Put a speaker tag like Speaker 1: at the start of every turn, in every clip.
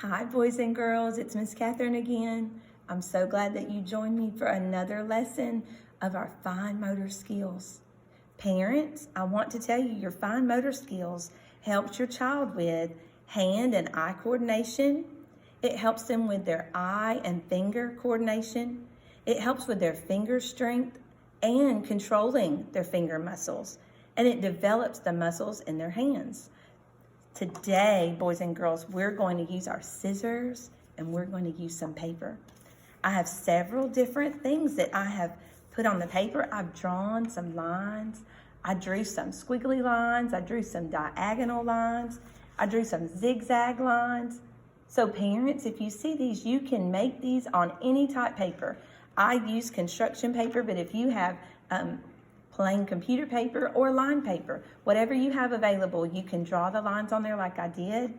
Speaker 1: Hi, boys and girls. It's Miss Catherine again. I'm so glad that you joined me for another lesson of our fine motor skills. Parents, I want to tell you your fine motor skills helps your child with hand and eye coordination. It helps them with their eye and finger coordination. It helps with their finger strength and controlling their finger muscles. And it develops the muscles in their hands. Today, boys and girls, we're going to use our scissors and we're going to use some paper. I have several different things that I have put on the paper. I've drawn some lines. I drew some squiggly lines. I drew some diagonal lines. I drew some zigzag lines. So parents, if you see these, you can make these on any type paper. I use construction paper, but if you have plain computer paper or line paper, whatever you have available, you can draw the lines on there like I did.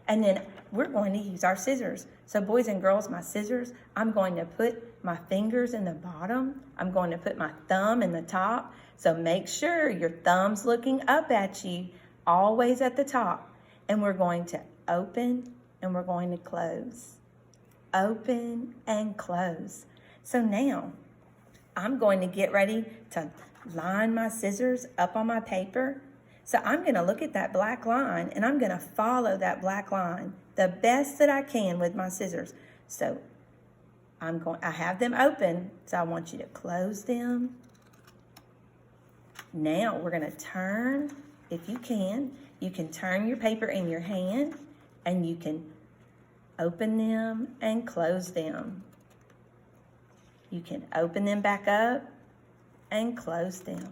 Speaker 1: And then we're going to use our scissors. So boys and girls, my scissors, I'm going to put my fingers in the bottom. I'm going to put my thumb in the top. So make sure your thumb's looking up at you, always at the top. And we're going to open and we're going to close. Open and close. So now I'm going to get ready to line my scissors up on my paper. So I'm going to look at that black line and I'm going to follow that black line the best that I can with my scissors. So I have them open, so I want you to close them. Now we're going to turn, if you can turn your paper in your hand and you can open them and close them. You can open them back up and close them.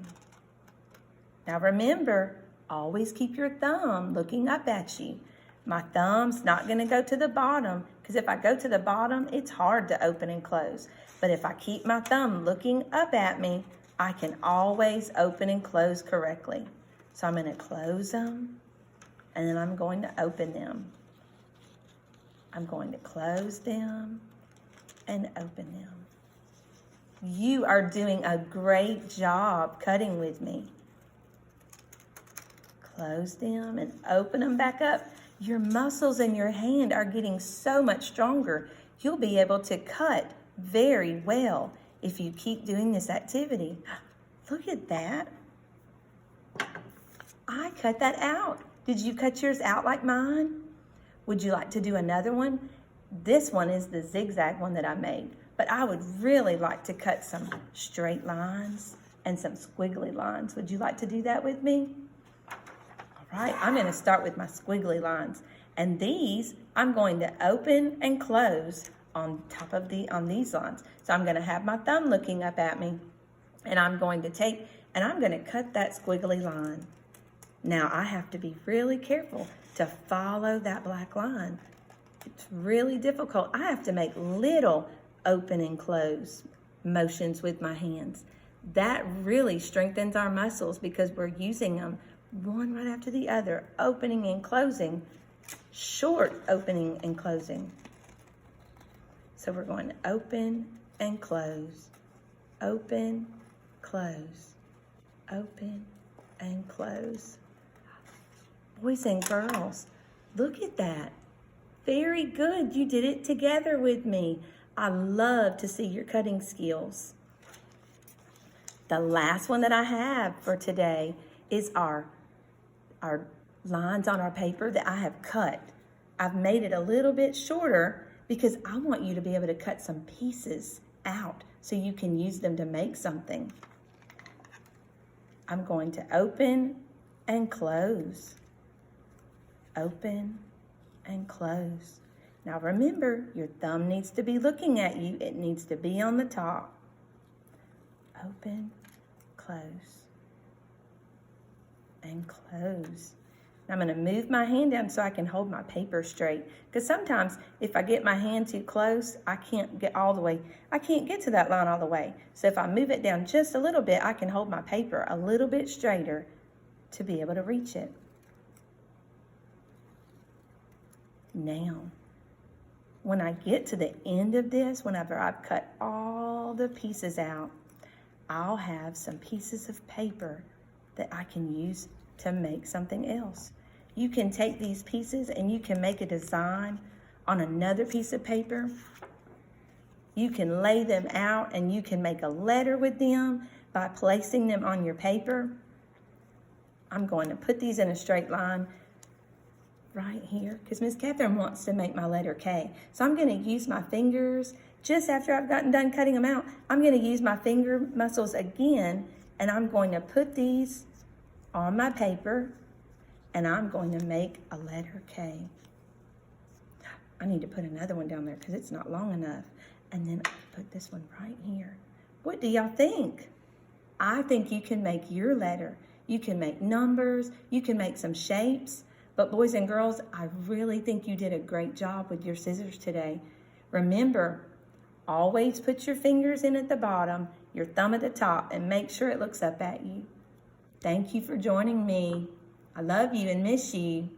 Speaker 1: Now remember, always keep your thumb looking up at you. My thumb's not going to go to the bottom because if I go to the bottom, it's hard to open and close. But if I keep my thumb looking up at me, I can always open and close correctly. So I'm going to close them and then I'm going to open them. I'm going to close them and open them. You are doing a great job cutting with me. Close them and open them back up. Your muscles in your hand are getting so much stronger. You'll be able to cut very well if you keep doing this activity. Look at that. I cut that out. Did you cut yours out like mine? Would you like to do another one? This one is the zigzag one that I made. But I would really like to cut some straight lines and some squiggly lines. Would you like to do that with me? All right, I'm going to start with my squiggly lines. And these, I'm going to open and close on top of on these lines. So I'm going to have my thumb looking up at me. And I'm going to cut that squiggly line. Now I have to be really careful to follow that black line. It's really difficult. I have to make little open and close motions with my hands. That really strengthens our muscles because we're using them one right after the other, opening and closing, short opening and closing. So we're going to open and close, open, close, open and close. Boys and girls, look at that. Very good. You did it together with me. I love to see your cutting skills. The last one that I have for today is our lines on our paper that I have cut. I've made it a little bit shorter because I want you to be able to cut some pieces out so you can use them to make something. I'm going to open and close. Open and close. Now remember, your thumb needs to be looking at you. It needs to be on the top. Open, close, and close. Now I'm going to move my hand down so I can hold my paper straight. Because sometimes if I get my hand too close, I can't get to that line all the way. So if I move it down just a little bit, I can hold my paper a little bit straighter to be able to reach it. Now, when I get to the end of this, whenever I've cut all the pieces out, I'll have some pieces of paper that I can use to make something else. You can take these pieces and you can make a design on another piece of paper. You can lay them out and you can make a letter with them by placing them on your paper. I'm going to put these in a straight line right here because Miss Catherine wants to make my letter K. So I'm going to use my fingers just after I've gotten done cutting them out. I'm going to use my finger muscles again, and I'm going to put these on my paper, and I'm going to make a letter K. I need to put another one down there because it's not long enough. And then I put this one right here. What do y'all think? I think you can make your letter. You can make numbers. You can make some shapes. But boys and girls, I really think you did a great job with your scissors today. Remember, always put your fingers in at the bottom, your thumb at the top, and make sure it looks up at you. Thank you for joining me. I love you and miss you.